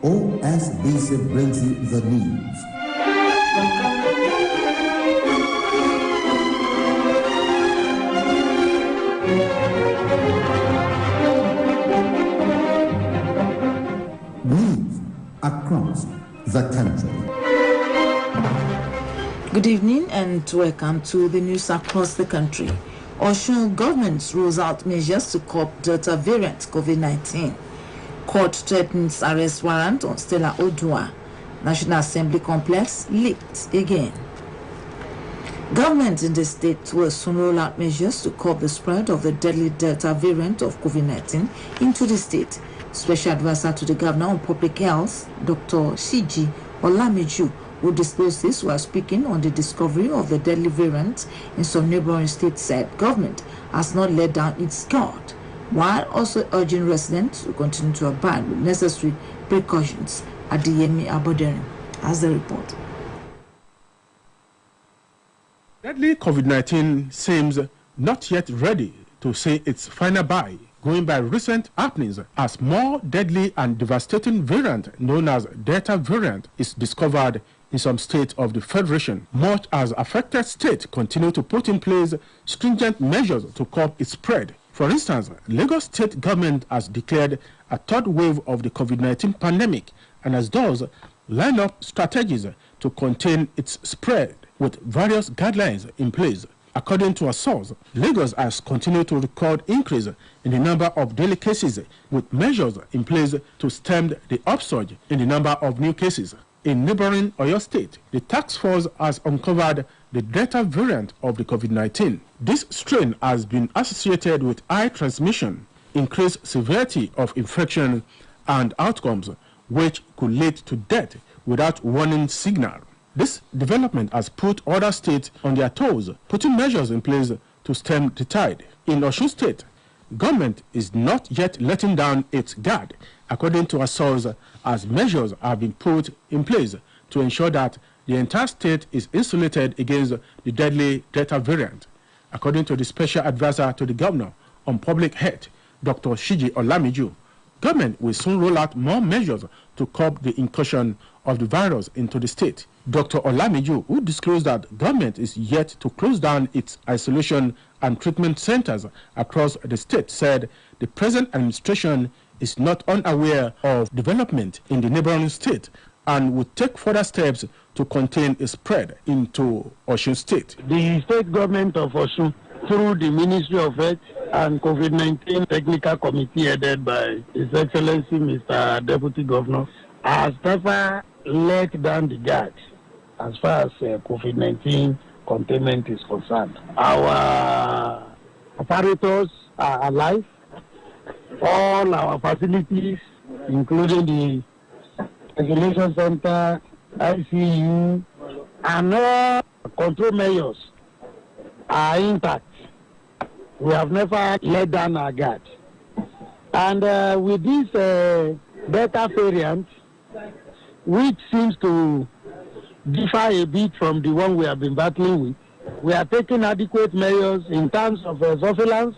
OSBC brings you the news. News across the country. Good evening and welcome to the news across the country. Osun government rolls out measures to curb Delta variant COVID-19. Court threatens arrest warrant on Stella Odua. National Assembly complex leaked again. Government in the state will soon roll out measures to curb the spread of the deadly Delta variant of COVID-19 into the state. Special advisor to the governor on public health, Dr. Shiji Olamiju, who disclosed this while speaking on the discovery of the deadly variant in some neighboring states, said government has not let down its guard, while also urging residents to continue to abide with necessary precautions. Adeyemi Abodere has the report. Deadly COVID-19 seems not yet ready to say its final bye, going by recent happenings as more deadly and devastating variant known as Delta variant is discovered in some states of the Federation, much as affected states continue to put in place stringent measures to curb its spread. For instance, Lagos state government has declared a third wave of the COVID-19 pandemic and has thus lined up strategies to contain its spread with various guidelines in place. According to a source, Lagos has continued to record increase in the number of daily cases with measures in place to stem the upsurge in the number of new cases. In neighboring Oyo State, the task force has uncovered the Delta variant of the COVID-19. This strain has been associated with high transmission, increased severity of infection, and outcomes which could lead to death without warning signal. This development has put other states on their toes, putting measures in place to stem the tide. In Osun State, government is not yet letting down its guard, according to a source, as measures have been put in place to ensure that the entire state is insulated against the deadly Delta variant. According to the special advisor to the governor on public health, Dr. Shiji Olamiju, government will soon roll out more measures to curb the incursion of the virus into the state. Dr. Olamiju, who disclosed that government is yet to close down its isolation and treatment centers across the state, said the present administration is not unaware of development in the neighboring state and would take further steps to contain its spread into Osun State. The state government of Osun, through the Ministry of Health and COVID-19 Technical Committee headed by His Excellency Mr. Deputy Governor, has never let down the guard as far as COVID-19 containment is concerned. Our apparatus are alive. All our facilities, including the isolation center, ICU, and all control measures are intact. We have never let down our guard. And with this Delta variant, which seems to differ a bit from the one we have been battling with, we are taking adequate measures in terms of surveillance,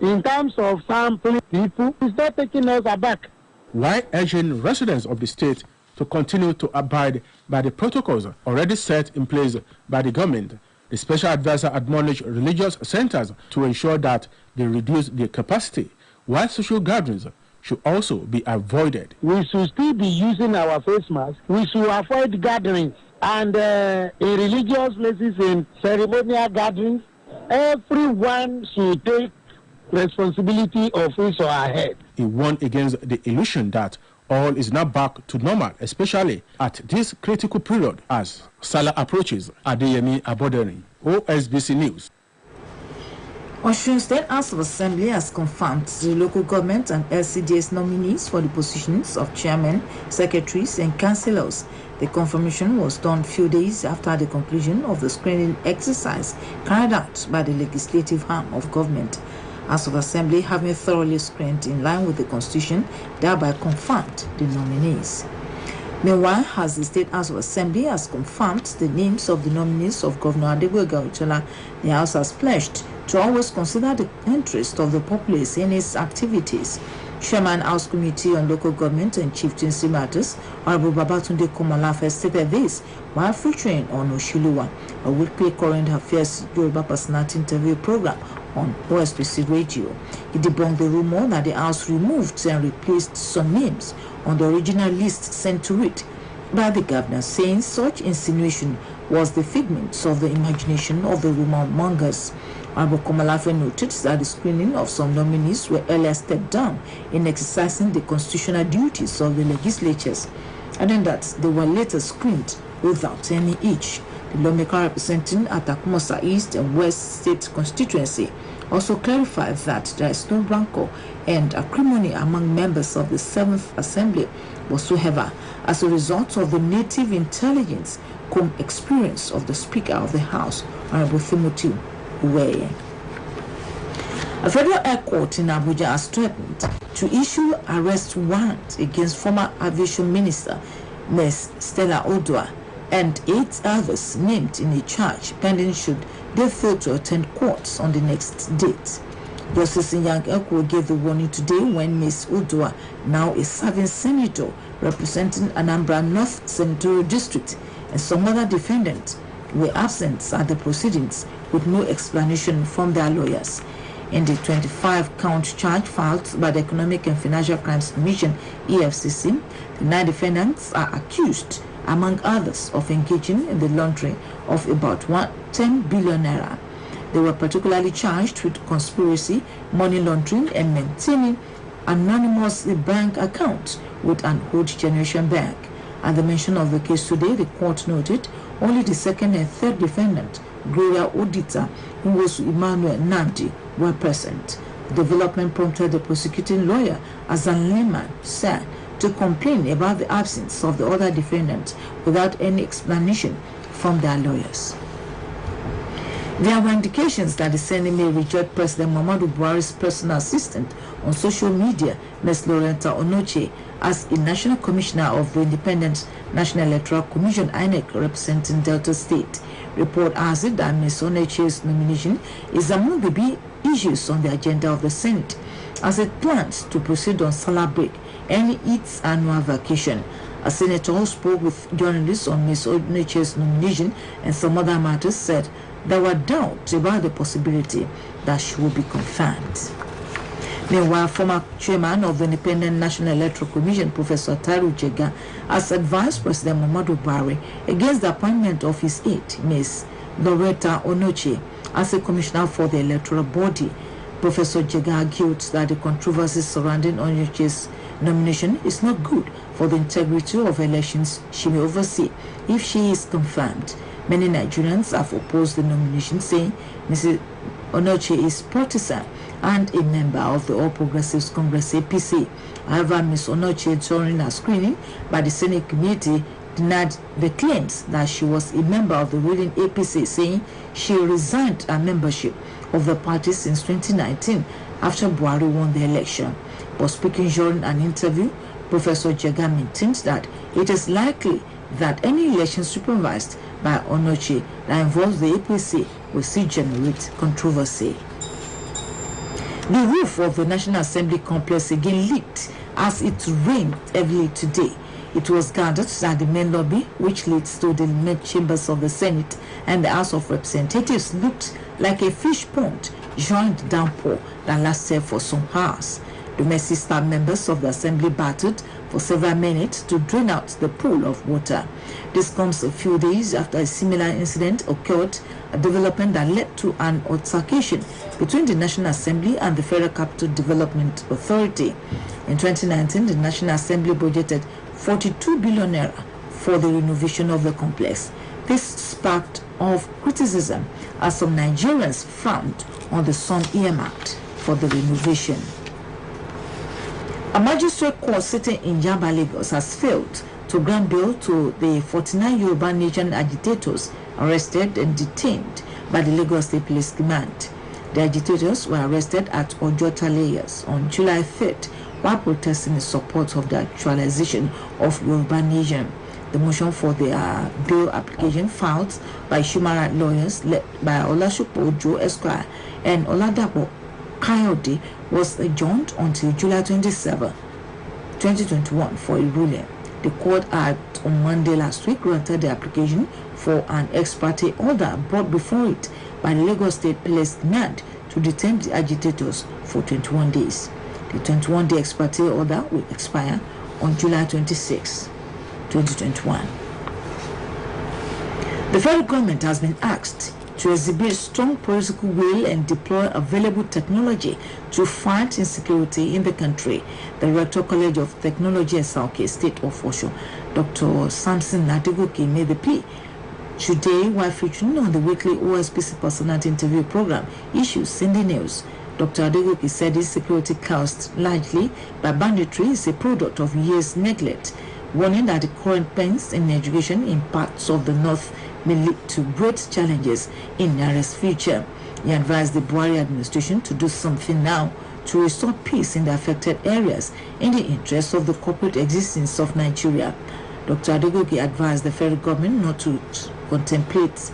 in terms of sampling people. It's not taking us aback. While urging residents of the state to continue to abide by the protocols already set in place by the government, the special advisor admonished religious centers to ensure that they reduce their capacity, while social gatherings should also be avoided. We should still be using our face masks. We should avoid gatherings. And in religious places, in ceremonial gatherings, everyone should take responsibility of his or her head. He warned against the illusion that all is now back to normal, especially at this critical period as Salah approaches. Adeyemi Abodere, OSBC News. Osun State House of Assembly has confirmed the local government and LCDS nominees for the positions of chairmen, secretaries, and councillors. The confirmation was done a few days after the conclusion of the screening exercise carried out by the legislative arm of government. House of Assembly, having thoroughly screened in line with the Constitution, thereby confirmed the nominees. Meanwhile, as the State House of Assembly has confirmed the names of the nominees of Governor Adegboyega Oyetola, the House has pledged to always consider the interest of the populace in its activities. Chairman House Committee on Local Government and Chieftaincy Matters, Honorable Babatunde Komolafe, stated this while featuring on Oshiluwa, a weekly current affairs Yoruba personality interview program on OSBC radio. He debunked the rumor that the House removed and replaced some names on the original list sent to it by the governor, saying such insinuation was the figment of the imagination of the rumor mongers. Honorable Komolafe noted that the screening of some nominees were earlier stepped down in exercising the constitutional duties of the legislatures, and then that they were later screened without any itch. The lawmaker representing Atakumosa East and West State constituency also clarified that there is no rancor and acrimony among members of the 7th Assembly whatsoever as a result of the native intelligence cum experience of the Speaker of the House, Honorable Timothy Uweye. A federal high court in Abuja has threatened to issue arrest warrant against former aviation minister Ms. Stella Odua and 8 others named in a charge pending should they fail to attend courts on the next date. Justice Nyang Ekwo gave the warning today when Ms. Odua, now a serving senator representing Anambra North Senatorial District, and some other defendants were absent at the proceedings with no explanation from their lawyers. In the 25-count charge filed by the Economic and Financial Crimes Commission (EFCC), the 9 defendants are accused, among others, of engaging in the laundering of about 10 billion naira. They were particularly charged with conspiracy, money laundering, and maintaining anonymous bank accounts with an old generation bank. At the mention of the case today, the court noted only the 2nd and 3rd defendant, Gloria Odita, who was Emmanuel Nandi, were present. The development prompted the prosecuting lawyer, Azan Lehman, said, to complain about the absence of the other defendants without any explanation from their lawyers. There were indications that the Senate may reject President Muhammadu Buhari's personal assistant on social media, Ms. Loretta Onoche, as a National Commissioner of the Independent National Electoral Commission (INEC) representing Delta State. Report has it that Ms. Onoche's nomination is among the big issues on the agenda of the Senate, as it plans to proceed on Salah break and its annual vacation. A senator who spoke with journalists on Ms. Onoche's nomination and some other matters said there were doubts about the possibility that she will be confirmed. Meanwhile, former chairman of the Independent National Electoral Commission, Professor Taru Jega, has advised President Muhammadu Buhari against the appointment of his aide, Ms. Loretta Onoche, as a commissioner for the electoral body. Professor Jega argued that the controversy surrounding Onoche's nomination is not good for the integrity of elections she may oversee if she is confirmed. Many Nigerians have opposed the nomination, saying Mrs. Onoche is partisan and a member of the All Progressives Congress (APC). However, Ms. Onoche, during her screening by the Senate committee, denied the claims that she was a member of the ruling APC, saying she resigned her membership of the party since 2019 after Buhari won the election. But speaking during an interview, Professor Jega maintained that it is likely that any election supervised by Onoche that involves the APC will still generate controversy. The roof of the National Assembly complex again leaked as it rained heavily today. It was gathered that the main lobby, which leads to the main chambers of the Senate and the House of Representatives, looked like a fish pond during the downpour that lasted for some hours. Domestic staff members of the Assembly battled for several minutes to drain out the pool of water. This comes a few days after a similar incident occurred, a development that led to an altercation between the National Assembly and the Federal Capital Development Authority. In 2019, the National Assembly budgeted 42 billion naira for the renovation of the complex. This sparked of criticism as some Nigerians frowned on the sum earmarked for the renovation. A magistrate court sitting in Yaba, Lagos, has failed to grant bail to the 49 Yoruba Nation agitators arrested and detained by the Lagos State Police Command. The agitators were arrested at Ojota Layers on July 3rd while protesting in support of the actualization of Yoruba Nation. The motion for their bail application filed by human rights lawyers led by Olashopo Ojo Esquire and Oladapo Coyote was adjourned until July 27, 2021 for a ruling. The court had on Monday last week granted the application for an ex parte order brought before it by the Lagos State Police demand to detain the agitators for 21 days. The 21-day ex parte order will expire on July 26, 2021. The federal government has been asked to exhibit strong political will and deploy available technology to fight insecurity in the country. The Rector College of Technology SLK State of Osun, Dr. Samson Adegoke, made the plea today while featuring on the weekly OSBC personality interview program Issues in the News. Dr. Adegoke said insecurity caused largely by banditry is a product of years' neglect, warning that the current pains in education in parts of the north may lead to great challenges in the nearest future. He advised the Buhari administration to do something now to restore peace in the affected areas in the interest of the corporate existence of Nigeria. Dr. Adegoke advised the federal government not to contemplate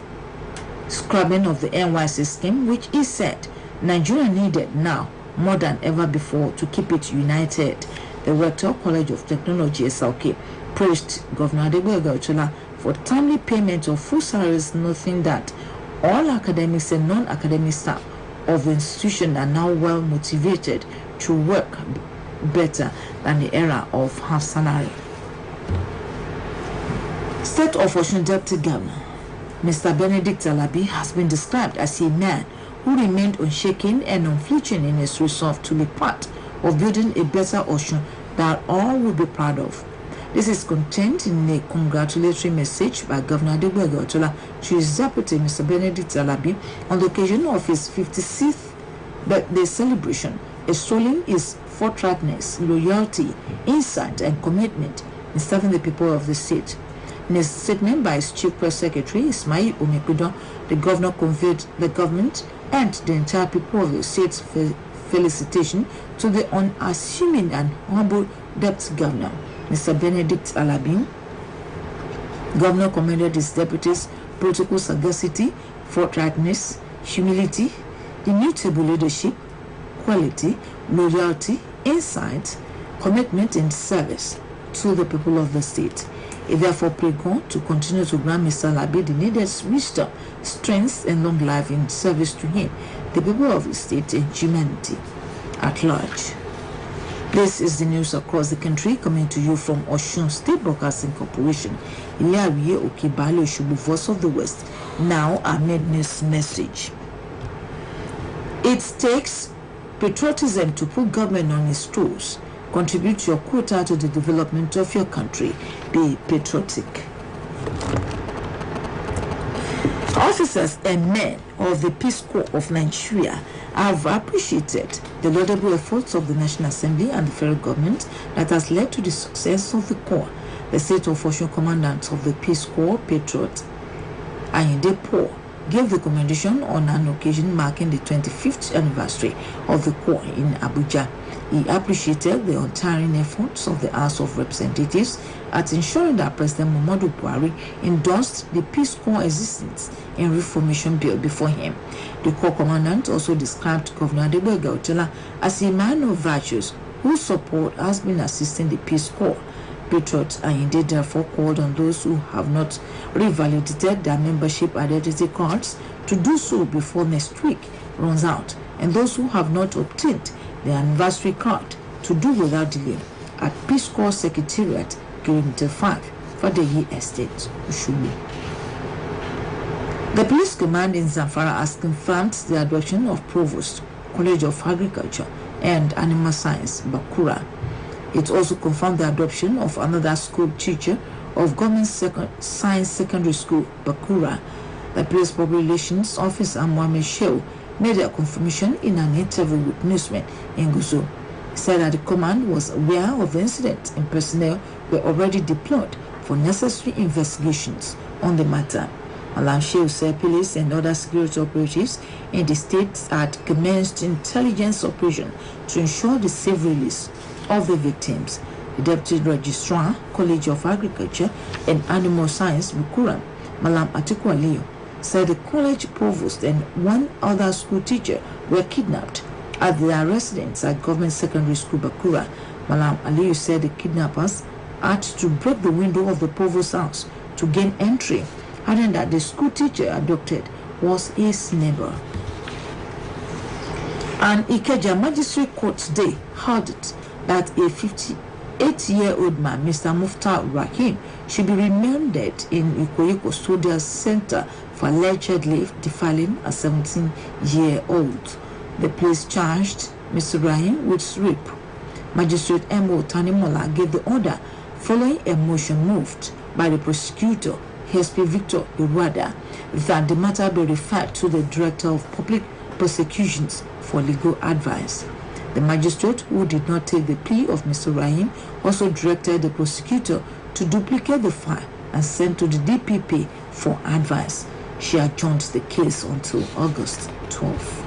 scrapping of the NYC scheme, which he said Nigeria needed now more than ever before to keep it united. The Rector College of Technology SLK praised Governor Adegboyega for timely payment of full salaries, noting that all academics and non-academic staff of the institution are now well motivated to work better than the era of half salary. State of Osun Deputy Governor Mr. Benedict Alabi has been described as a man who remained unshaken and unflinching in his resolve to be part of building a better Osun that all will be proud of. This is contained in a congratulatory message by Governor Adegboyega to his deputy, Mr. Benedict Alabi, on the occasion of his 56th birthday celebration, extolling his forthrightness, loyalty, insight, and commitment in serving the people of the state. In a statement by his Chief Press Secretary, Ismail Omekudo, the governor conveyed the government and the entire people of the state's felicitation to the unassuming and humble deputy governor, Mr. Benedict Alabi. Governor commended his deputies' protocol sagacity, forthrightness, humility, immutable leadership, quality, loyalty, insight, commitment, and service to the people of the state. He therefore prayed God to continue to grant Mr. Alabi the needed wisdom, strength, and long life in service to him, the people of the state, and humanity at large. This is the news across the country coming to you from Osun State Broadcasting Corporation. Ilawiye Okebale Oshubu, Voice of the West. Now, our news message. It takes patriotism to put government on its toes. Contribute your quota to the development of your country. Be patriotic. Officers and men of the Peace Corps of Nigeria have appreciated the laudable efforts of the National Assembly and the federal government that has led to the success of the Corps. The State of Osun Commandant of the Peace Corps, Patriot Ayinde Paul, gave the commendation on an occasion marking the 25th anniversary of the Corps in Abuja. He appreciated the untiring efforts of the House of Representatives at ensuring that President Muhammadu Buhari endorsed the Peace Corps existence and reformation bill before him. The Corps Commandant also described Governor Adegboyega as a man of virtues whose support has been assisting the Peace Corps. Patriot Ayinde therefore called on those who have not revalidated their membership identity cards to do so before next week runs out, and those who have not obtained the anniversary card to do without delay at Peace Corps Secretariat, Kilometer 5, Fadeyi Estate, Ushubi. The police command in Zamfara has confirmed the adoption of Provost, College of Agriculture and Animal Science, Bakura. It also confirmed the adoption of another school teacher of Government Science Secondary School, Bakura. The police public relations officer, Mohammed Shehu, made a confirmation in an interview with newsmen in Guzo. He said that the command was aware of the incident and personnel were already deployed for necessary investigations on the matter. Malam Shehu said police and other security operatives in the state had commenced intelligence operation to ensure the safe release of the victims. The Deputy Registrar, College of Agriculture and Animal Science, Bukura, Malam Atiku Aliyu, said the college provost and one other school teacher were kidnapped at their residence at Government Secondary School Bakura. Malam Aliyu said the kidnappers had to break the window of the provost's house to gain entry, adding that the school teacher adopted was his neighbor. An Ikeja Magistrate Court today held it that a 58-year-old man, Mr. Muftar Rahim, should be remanded in Ikoyi Custodial Center for allegedly defiling a 17-year-old. The police charged Mr. Rahim with rape. Magistrate M.O. Tanimola gave the order following a motion moved by the prosecutor, SP Victor Iwada, that the matter be referred to the Director of Public Prosecutions for legal advice. The magistrate, who did not take the plea of Mr. Rahim, also directed the prosecutor to duplicate the file and send to the DPP for advice. She adjourned the case until August 12th.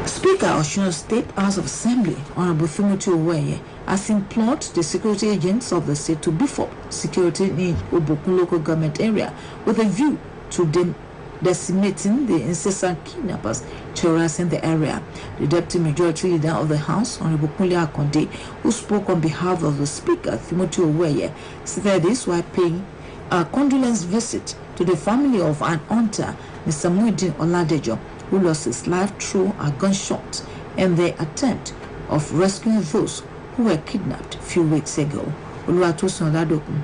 Speaker of Osun State House of Assembly, Honorable Timothy Oweye, has implored the security agents of the state to beef up security in Obokun local government area with a view to decimating the incessant kidnappers terrorizing the area. The Deputy Majority Leader of the House, Honorable Kunle Akonde, who spoke on behalf of the Speaker, Timothy Oweye, said this while paying a condolence visit to the family of an hunter, Mr. Muideen Oladejo, who lost his life through a gunshot in the attempt of rescuing those who were kidnapped a few weeks ago. Oluwatosin Oladokun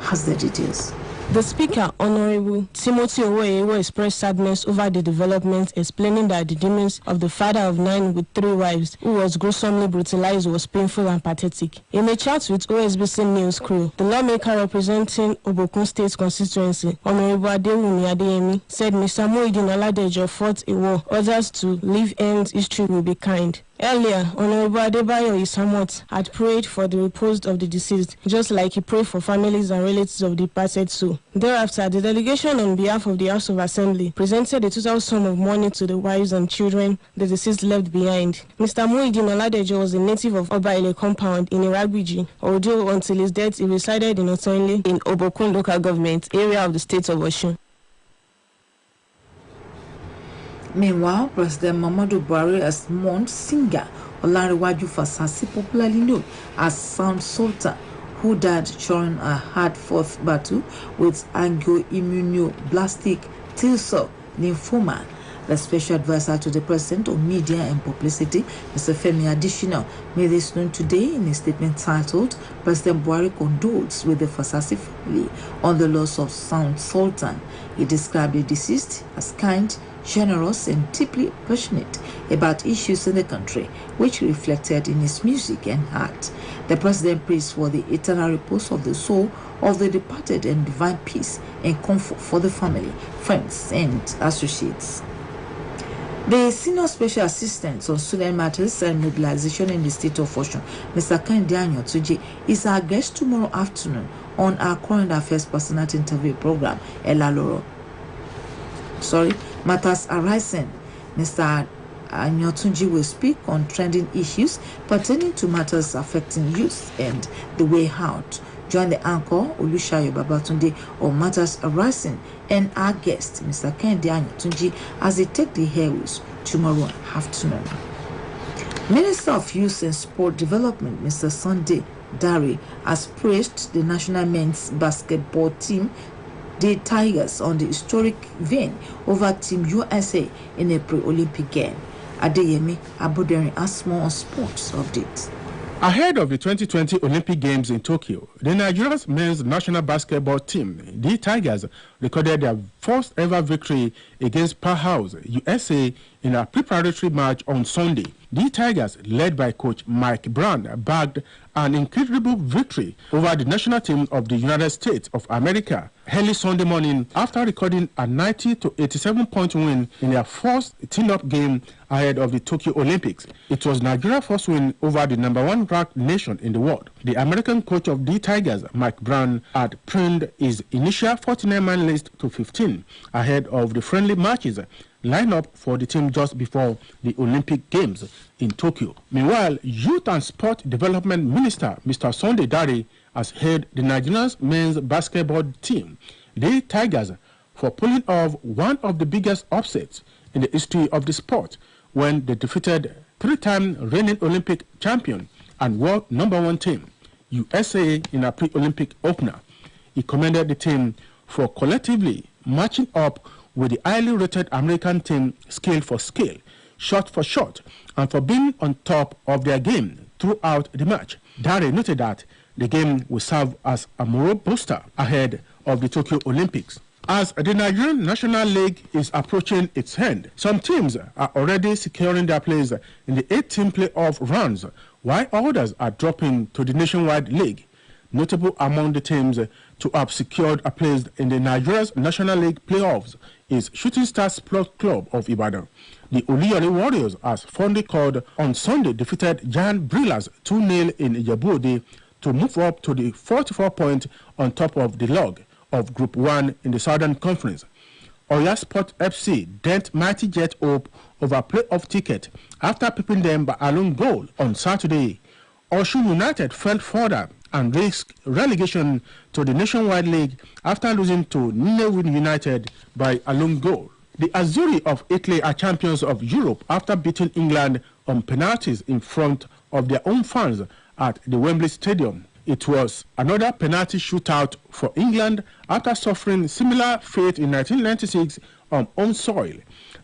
has the details. The Speaker, Honorable Timothy Oweye, expressed sadness over the developments, explaining that the demise of the father of 9 with 3 wives, who was gruesomely brutalized, was painful and pathetic. In a chat with OSBC News crew, the lawmaker representing Obokun State constituency, Honorable Adewumi Adeyemi, said Mr. Muideen Oladejo fought a war. Others to live ends history will be kind. Earlier, Honorable Adebayo Isamot had prayed for the repose of the deceased, just like he prayed for families and relatives of the departed soul. Thereafter, the delegation on behalf of the House of Assembly presented a total sum of money to the wives and children the deceased left behind. Mr. Muideen Oladejo was a native of Obaile compound in Iragbiji, although until his death he resided in Otonle in Obokun local government area of the state of Osun. Meanwhile, President Muhammadu Buhari has mourned singer Olanrewaju Fasasi, popularly known as Sound Sultan, who died during a hard-fought battle with angioimmunoblastic T-cell lymphoma. The special advisor to the President on Media and Publicity, Mr. Femi Adesina, made this known today in a statement titled, President Buhari condoles with the Fasasi family on the loss of Sound Sultan. He described the deceased as kind, generous and deeply passionate about issues in the country, which reflected in his music and art. The president prays for the eternal repose of the soul of the departed and divine peace and comfort for the family, friends and associates. The Senior Special Assistant on Student Matters and Mobilization in the State of Osun, Mr. Kehinde Anyotunji, is our guest tomorrow afternoon on our Current Affairs Personality Interview program, Matters Arising. Mr. Anyotunji will speak on trending issues pertaining to matters affecting youth and the way out. Join the anchor, Olusayo Babatunde, on Matters Arising and our guest, Mr. Kehinde Anyotunji, as they take the airways tomorrow afternoon. Minister of Youth and Sport Development, Mr. Sunday Dare, has praised the national men's basketball team, the Tigers, on the historic win over Team USA in a pre-Olympic game. Adeyemi Aboderi has more on sports updates. Ahead of the 2020 Olympic Games in Tokyo, the Nigeria's men's national basketball team, the Tigers, recorded their first ever victory against powerhouse USA in a preparatory match on Sunday. The Tigers, led by coach Mike Brown, bagged an incredible victory over the national team of the United States of America early Sunday morning after recording a 90-87 point win in their first team-up game ahead of the Tokyo Olympics. It was Nigeria's first win over the #1 ranked nation in the world. The American coach of the Tigers, Mike Brown, had pruned his initial 49-man list to 15 ahead of the friendly matches line up for the team just before the Olympic Games in Tokyo. Meanwhile, Youth and Sport Development Minister Mr. Sunday Dare has heard the Nigerian men's basketball team, the Tigers, for pulling off one of the biggest upsets in the history of the sport when they defeated three-time reigning Olympic champion and world #1 team, USA, in a pre-Olympic opener. He commended the team for collectively matching up with the highly rated American team scale for scale, shot for shot, and for being on top of their game throughout the match. Dare noted that the game will serve as a morale booster ahead of the Tokyo Olympics. As the Nigerian National League is approaching its end, some teams are already securing their place in the 8-team playoff rounds, while others are dropping to the Nationwide League. Notable among the teams to have secured a place in the Nigeria's National League playoffs is Shooting Stars Sports Club of Ibadan. The Oluyole Warriors, as fondly called, on Sunday defeated Giant Brillas 2-0 in Ijebu-Ode to move up to the 44 points on top of the log of Group 1 in the Southern Conference. Oya Sport FC dent Mighty Jet Hope over playoff ticket after pipping them by a lone goal on Saturday. Osun United fell further and risked relegation to the Nationwide League after losing to Newin United by a lone goal. The Azzurri of Italy are champions of Europe after beating England on penalties in front of their own fans at the Wembley Stadium. It was another penalty shootout for England after suffering similar fate in 1996 on home soil.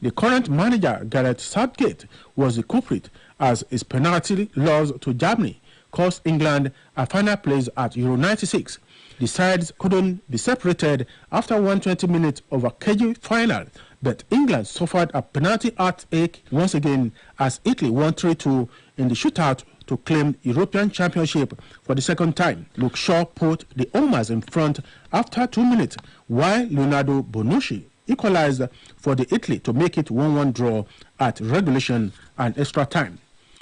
The current manager, Gareth Southgate, was the culprit as his penalty loss to Germany cost England a final place at Euro 96. The sides couldn't be separated after 120 minutes of a cagey final, but England suffered a penalty heartache once again as Italy won 3-2 in the shootout to claim European Championship for the second time. Luke Shaw put the Omas in front after 2 minutes, while Leonardo Bonucci equalized for the Italy to make it 1-1 draw at regulation and extra time.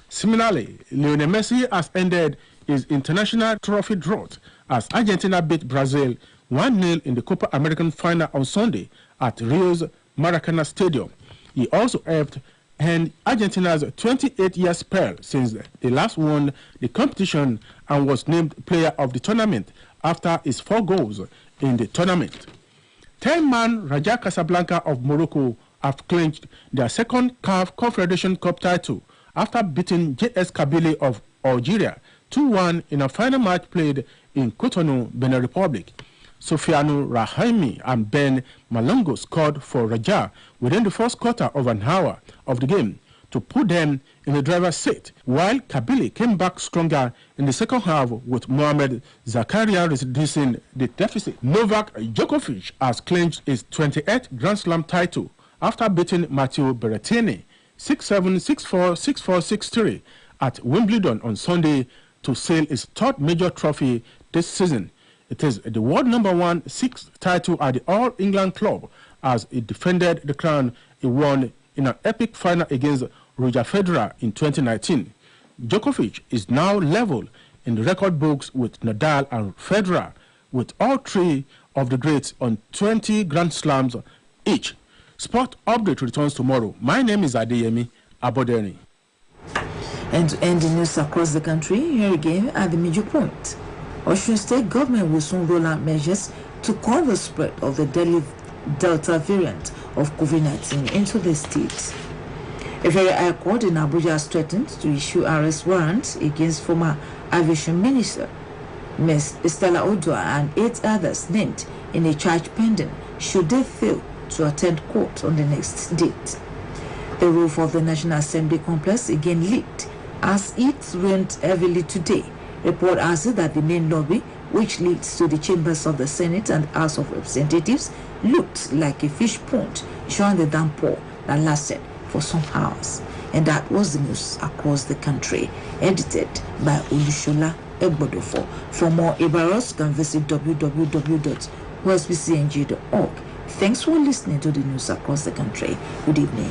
Similarly, Lionel Messi has ended his international trophy drought as Argentina beat Brazil 1-0 in the Copa American final on Sunday at Rio's Maracanã Stadium. He also helped end Argentina's 28-year spell since they last won the competition and was named player of the tournament after his 4 goals in the tournament. 10-man Raja Casablanca of Morocco have clinched their second CAF Confederation Cup title after beating JS Kabylie of Algeria 2-1 in a final match played in Cotonou, Benin Republic. Sofiane Rahimi and Ben Malongo scored for Raja within the first quarter of an hour of the game to put them in the driver's seat, while Kabylie came back stronger in the second half with Mohamed Zakaria reducing the deficit. Novak Djokovic has clinched his 28th Grand Slam title after beating Matteo Berrettini 6-7, 6-4, 6-4, 6-3 at Wimbledon on Sunday to sail his third major trophy this season. It is the world #1 6th title at the All England club as he defended the crown he won in an epic final against Roger Federer in 2019. Djokovic is now level in the record books with Nadal and Federer, with all 3 of the greats on 20 Grand Slams each. Sport Update returns tomorrow. My name is Adeyemi Abodeni. And to end the news across the country, here again at the major point. Osun State government will soon roll out measures to curb the spread of the deadly Delta variant of COVID-19 into the state. A very high court in Abuja has threatened to issue arrest warrants against former aviation minister Ms. Stella Odua and 8 others named in a charge pending should they fail to attend court on the next date. The roof of the National Assembly complex again leaked as it rained heavily today. Report has it that the main lobby, which leads to the chambers of the Senate and House of Representatives, looked like a fish pond, showing the downpour that lasted for some hours. And that was the news across the country, edited by Olushola Egbodofo. For more Ibaros, you can visit www.osbcng.org. Thanks for listening to the news across the country. Good evening.